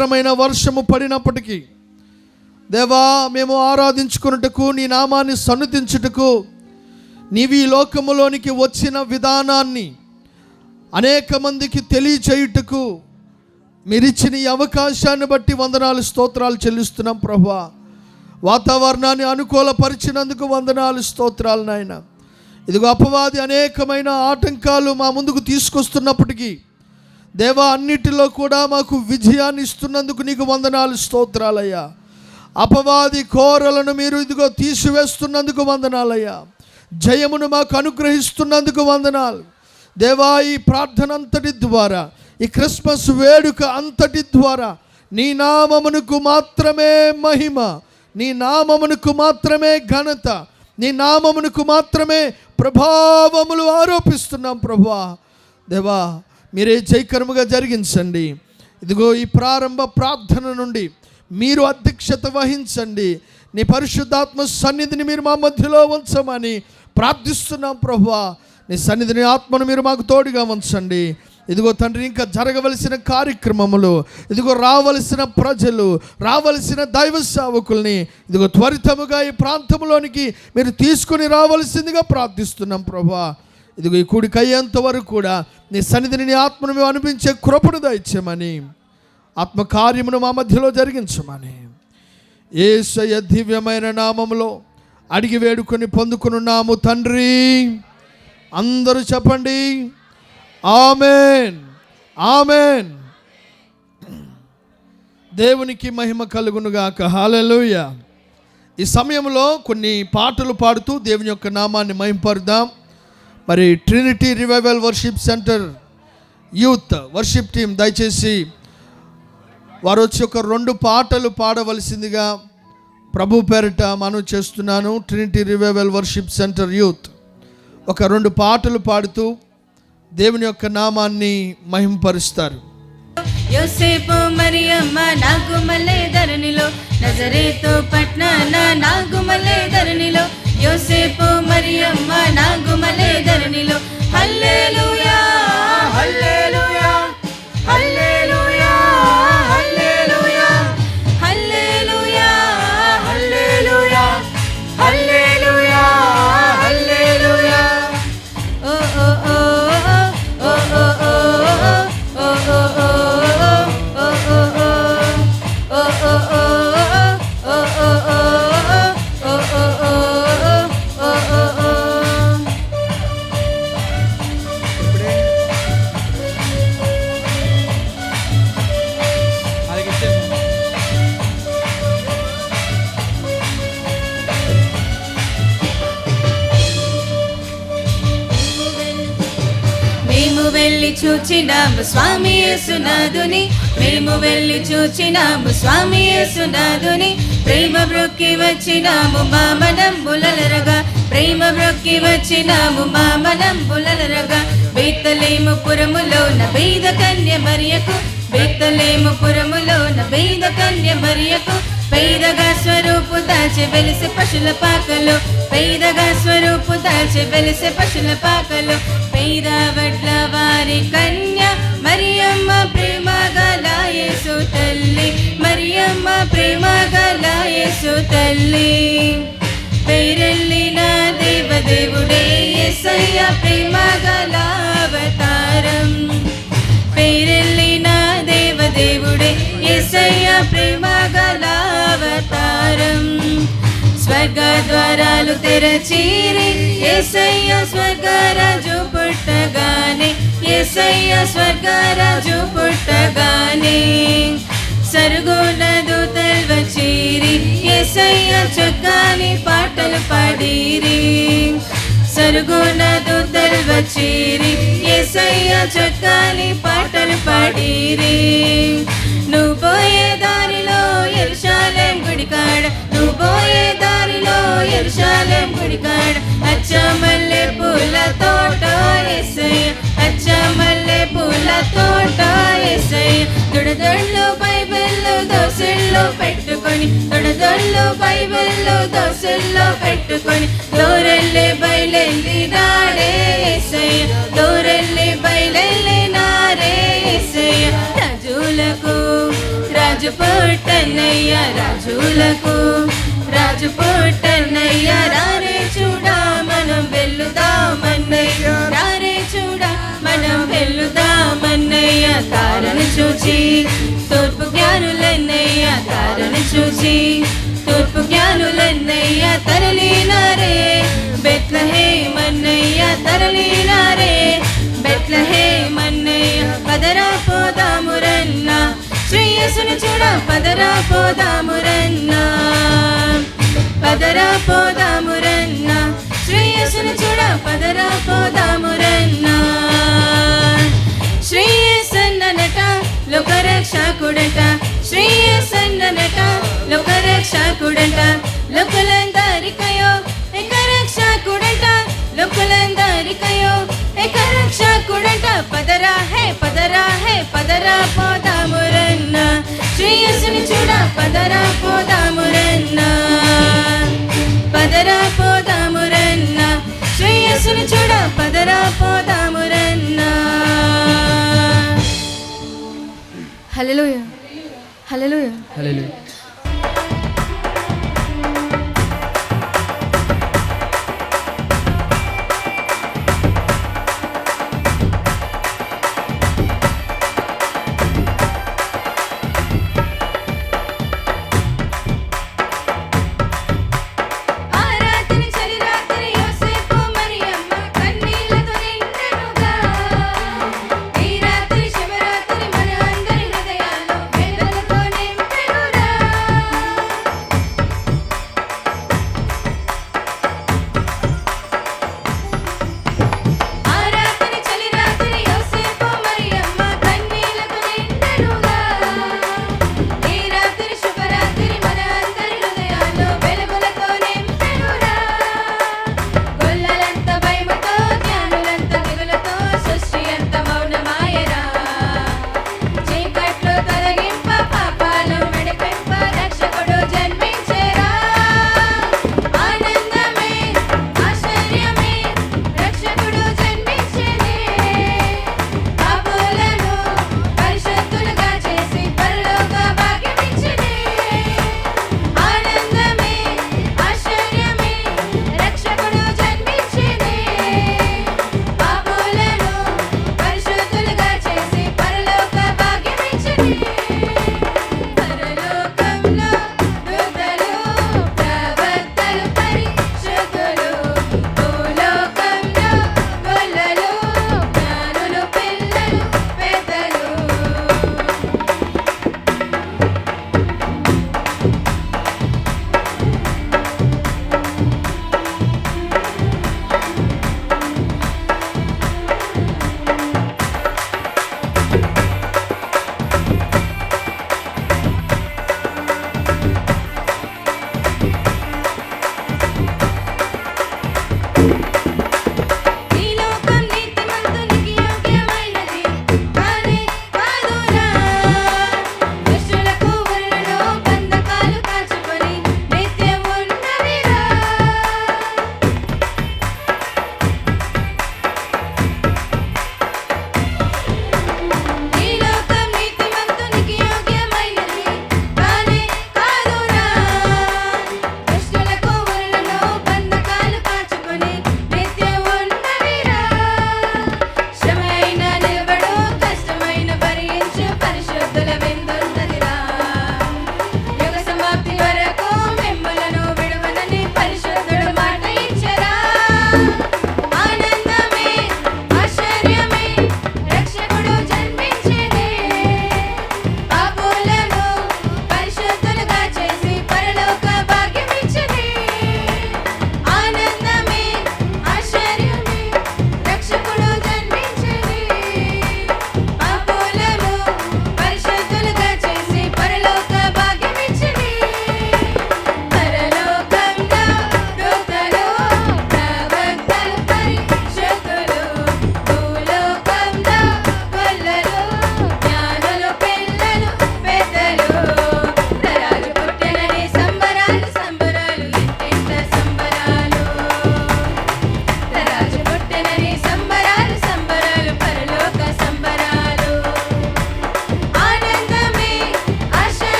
భయంకరమైన వర్షము పడినప్పటికీ దేవా, మేము ఆరాధించుకున్నట్టుకు, నీ నామాన్ని సన్నుతించుటకు నీవు ఈ లోకములోనికి వచ్చిన విధానాన్ని అనేక మందికి తెలియచేయుటకు మీరిచ్చిన ఈ అవకాశాన్ని బట్టి వందనాలు, స్తోత్రాలు చెల్లిస్తున్నాం ప్రభువా. వాతావరణాన్ని అనుకూలపరిచినందుకు వందనాలు, స్తోత్రాలు నాయన. ఇదిగో అపవాది అనేకమైన ఆటంకాలు మా ముందుకు తీసుకొస్తున్నప్పటికీ దేవా, అన్నిటిలో కూడా మాకు విజయాన్ని ఇస్తున్నందుకు నీకు వందనాలు, స్తోత్రాలయ్యా. అపవాది కోరలను మీరు ఇదిగో తీసివేస్తున్నందుకు వందనాలయ్యా. జయమును మాకు అనుగ్రహిస్తున్నందుకు వందనాలు దేవా. ఈ ప్రార్థన అంతటి ద్వారా, ఈ క్రిస్మస్ వేడుక అంతటి ద్వారా నీ నామమునకు మాత్రమే మహిమ, నీ నామమునకు మాత్రమే ఘనత, నీ నామమునకు మాత్రమే ప్రభావములు ఆరోపిస్తున్నాం ప్రభువా. దేవా, మీరే జయకరముగా జరిగించండి. ఇదిగో ఈ ప్రారంభ ప్రార్థన నుండి మీరు అధ్యక్షత వహించండి. నీ పరిశుద్ధాత్మ సన్నిధిని మీరు మా మధ్యలో ఉంచమని ప్రార్థిస్తున్నాం ప్రభువా. నీ సన్నిధిని, ఆత్మను మీరు మాకు తోడుగా ఉంచండి. ఇదిగో తండ్రి, ఇంకా జరగవలసిన కార్యక్రమములు, ఇదిగో రావలసిన ప్రజలు, రావలసిన దైవ సేవకుల్ని ఇదిగో త్వరితముగా ఈ ప్రాంతంలోనికి మీరు తీసుకుని రావలసిందిగా ప్రార్థిస్తున్నాం ప్రభువా. ఇదిగో ఈ కూడిక అయ్యేంత వరకు కూడా నీ సన్నిధిని, నీ ఆత్మను మేము అనిపించే కృపను దయచేయమని, ఆత్మకార్యమును మా మధ్యలో జరిగించమని యేసయ్య దివ్యమైన నామములో అడిగి వేడుకొని పొందుకున్నాము తండ్రి. అందరూ చెప్పండి ఆమేన్, ఆమేన్. దేవునికి మహిమ కలుగునుగాక. హల్లెలూయా. ఈ సమయంలో కొన్ని పాటలు పాడుతూ దేవుని యొక్క నామాన్ని మహింపరుద్దాం. మరి Trinity revival worship centre youth worship team దయచేసి వారు వచ్చి ఒక 2 పాటలు పాడవలసిందిగా ప్రభు పేరిట మనవి చేస్తున్నాను. Trinity revival worship centre youth ఒక 2 పాటలు పాడుతూ దేవుని యొక్క నామాన్ని మహింపరుస్తారు. యోసేపు మరియమ్మ నాగుమలే ధరణిలో, నజరేతు పట్నాన నాగుమలే ధరణిలో, యోసేపు మరియమ్మ నాగుమలే ధరణిలో. హల్లెలూయా, హల్లెలూయా, హల్లెలూయా, హల్లెలూయా, హల్లెలూయా, హల్లెలూయా, హల్లెలూయా, హల్లెలూయా. ఓ ఓ ఓ ఓ ఓ ఓ ఓ ఓ ఓ వెళ్ళి చూచినాము స్వామి యేసునాథుని, మేము వెళ్ళి చూచినాము స్వామి యేసునాథుని. ప్రేమ బ్రొక్కి వచ్చినాము మా మనంబులరగా, ప్రేమ బ్రొక్కి వచ్చినాము మా మనంబులరగా. బేత్లెహేము పురములోన బీద కన్య మరియకు, బేత్లెహేము పురములోన బీద కన్య మరియకు. పేదగా స్వరూపు దాచి వెలిసే పశుల పాకలో, పేదగా స్వరూపు దాచి వెలిసే పశుల పాకలో. పేద వడ్ల వారి కన్య మరియమ్మ ప్రేమ గల యేసు తల్లి, మరియమ్మ ప్రేమ గల యేసు తల్లి. పేరెల్లిన దేవదేవుడే యేసయ్య ప్రేమ గల అవతారం, పేరెల్లిన దేవదేవుడే యేసయ్య ప్రేమ గల అవతారం. స్వర్గ ద్వారాలు తెరచిరి యేసయ్య స్వర్గరాజు పుట్టగానే, యేసయ్య స్వర్గరాజు పుట్టగానే. సరుగున దూతలు వచ్చిరి యేసయ్య చక్కని పాటలు పాడిరి, సరుగున దూతలు వచ్చిరి యేసయ్య చక్కని పాటలు పాడిరి. నువ్వు పోయే దారిలో యెరూషలేం గుడికాడ, నువ్వు పోయే దారిలో యెరూషలేం గుడికాడ. అచ్చ మల్లె పూల తోట యేసయ్య, అచ్చ మల్లె పూల తోట యేసయ్య. దొడదొళ్ళు బైబిల్లో దోసెల్లో పెట్టుకొని, దొడదొళ్ళు బైబిల్లో దోసెల్లో పెట్టుకొని. దోరెల్లి బయలెల్లి నాడే యేసయ్య, దోరెల్లి బయలెల్లి నాడే యేసయ్య. రాజులకు రాజు పుట్టన్నయ్య రాజులకు రాజు పుట్టన్నయ్య రారే చూడా మనం వెళ్లుదామన్నయ్య రారే చూడా మనం వెళ్లుదామన్నయ్య తారను చూచి తూర్పు జ్ఞానులన్నయ్య తారను చూచి తూర్పు జ్ఞానులన్నయ్య తరలినారే బెత్లెహేమన్నయ్య తరలినారే బెత్లెహేమన్నయ్య పదరా పోదామురన్న శ్రేయస్సును చూడ పదరా పోదామురన్న పదరా పోదామురన్న శ్రేయస్సును చూడ పదరా పోదామురన్న శ్రేయస్సన్ననట లోకరక్షకుడట శ్రేయస్సన్ననట లోకరక్షకుడట లోకులందరికయో ఏకరక్షకుడట లోకులందరికయో ఏకరక్షకుడట పదరా హే పదరా పోదామురన్న శ్రేయస్సును చూడ పదరా పోదామురన్న పదరా పోదామురన్న శ్రేయస్సును చూడ పదరా పోదామురన్న హల్లెలూయా హల్లెలూయా హల్లెలూయా.